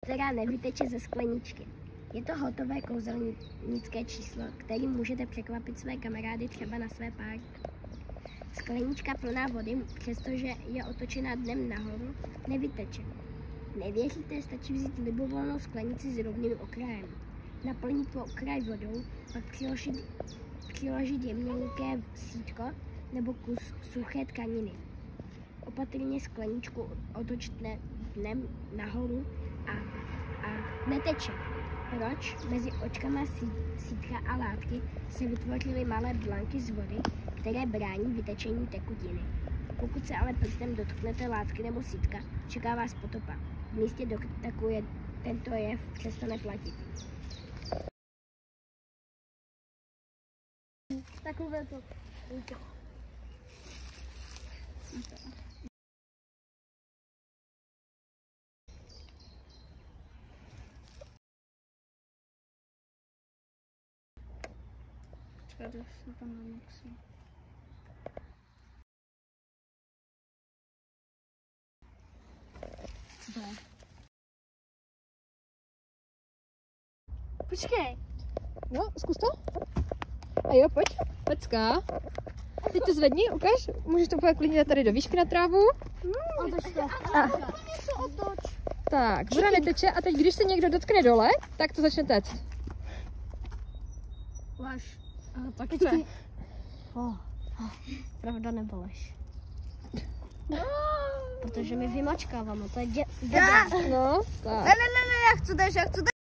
která nevyteče ze skleničky. Je to hotové kouzelnické číslo, kterým můžete překvapit své kamarády třeba na své párty. Sklenička plná vody, přestože je otočená dnem nahoru, nevyteče. Nevěříte, stačí vzít libovolnou sklenici s rovným okrajem. Naplnit po okraj vodou, pak přiložit jemněnké sítko nebo kus suché tkaniny. Opatrně skleničku otočte dnem nahoru a neteče. Proč? Mezi očkama sítka a látky se vytvořily malé blanky z vody, které brání vytečení tekutiny. Pokud se ale prstem dotknete látky nebo sítka, čeká vás potopa. V místě dotaku je tento jev přestane platit. Takové to. Počkej, to tam namixuji. Co to je? Počkej. No, zkus to. A jo, pojď, pecka. Teď to zvedni, ukaž. Můžeš to úplně klidně tady do výšky na trávu. Otoč to. A. Tak, voda neteče a teď, když se někdo dotkne dole, tak to začne téct. Lež. Tak chce. Pravda nebo lež? Protože my vymačkáváme, to je No, tak. Ne, já chci